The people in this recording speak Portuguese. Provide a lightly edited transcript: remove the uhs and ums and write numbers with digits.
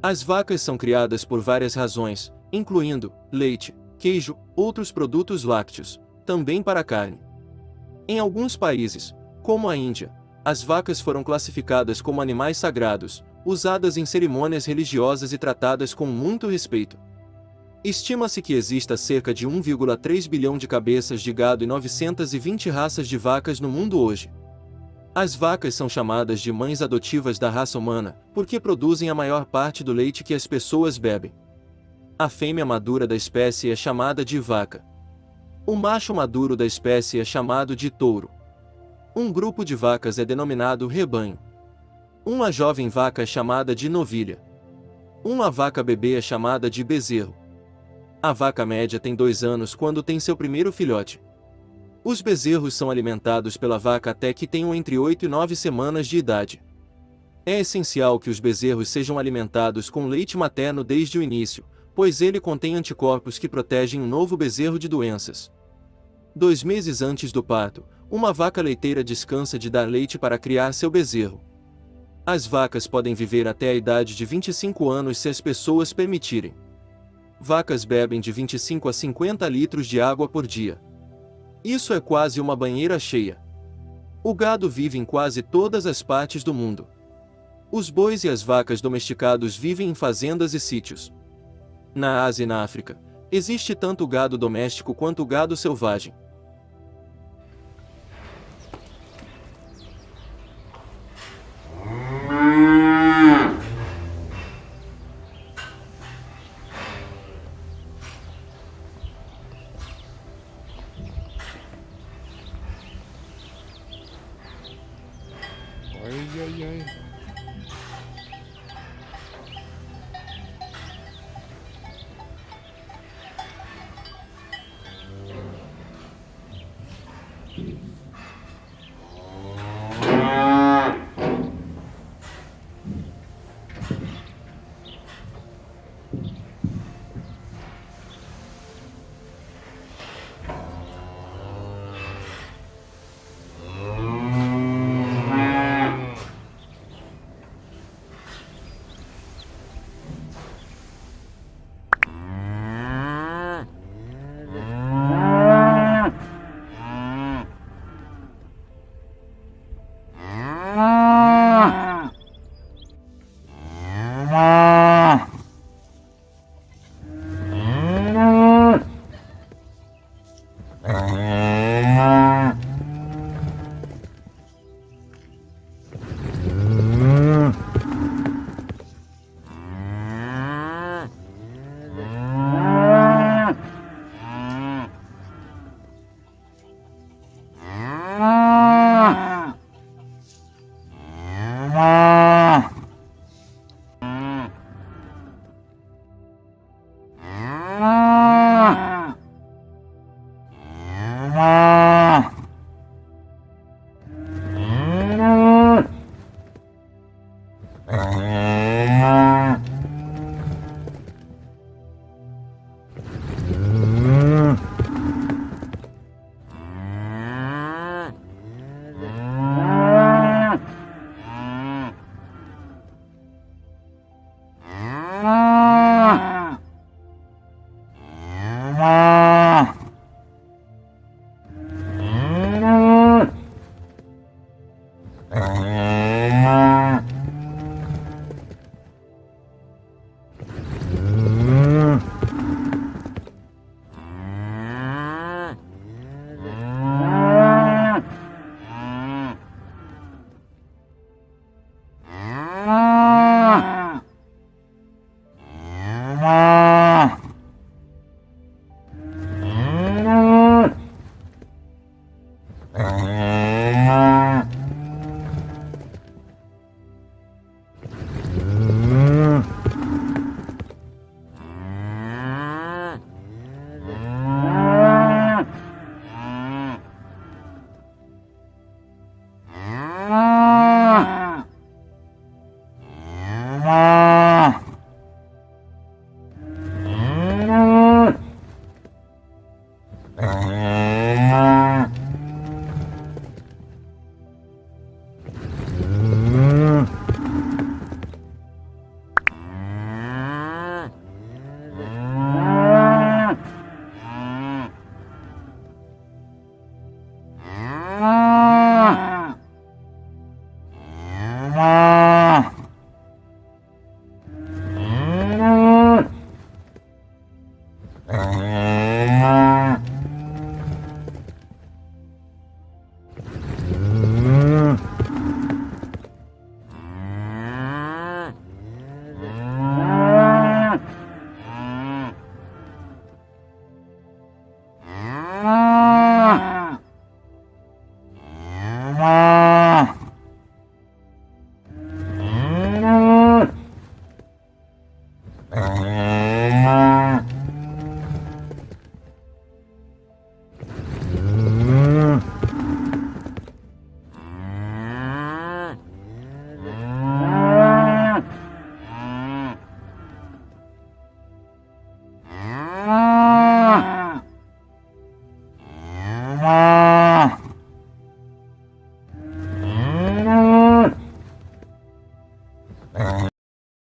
As vacas são criadas por várias razões, incluindo leite, queijo, outros produtos lácteos, também para carne. Em alguns países, como a Índia, as vacas foram classificadas como animais sagrados, usadas em cerimônias religiosas e tratadas com muito respeito. Estima-se que exista cerca de 1,3 bilhão de cabeças de gado e 920 raças de vacas no mundo hoje. As vacas são chamadas de mães adotivas da raça humana, porque produzem a maior parte do leite que as pessoas bebem. A fêmea madura da espécie é chamada de vaca. O macho maduro da espécie é chamado de touro. Um grupo de vacas é denominado rebanho. Uma jovem vaca é chamada de novilha. Uma vaca bebê é chamada de bezerro. A vaca média tem 2 anos quando tem seu primeiro filhote. Os bezerros são alimentados pela vaca até que tenham entre 8 e 9 semanas de idade. É essencial que os bezerros sejam alimentados com leite materno desde o início, pois ele contém anticorpos que protegem o novo bezerro de doenças. 2 meses antes do parto, uma vaca leiteira descansa de dar leite para criar seu bezerro. As vacas podem viver até a idade de 25 anos se as pessoas permitirem. Vacas bebem de 25 a 50 litros de água por dia. Isso é quase uma banheira cheia. O gado vive em quase todas as partes do mundo. Os bois e as vacas domesticados vivem em fazendas e sítios. Na Ásia e na África, existe tanto gado doméstico quanto gado selvagem. Ai, ai, ai.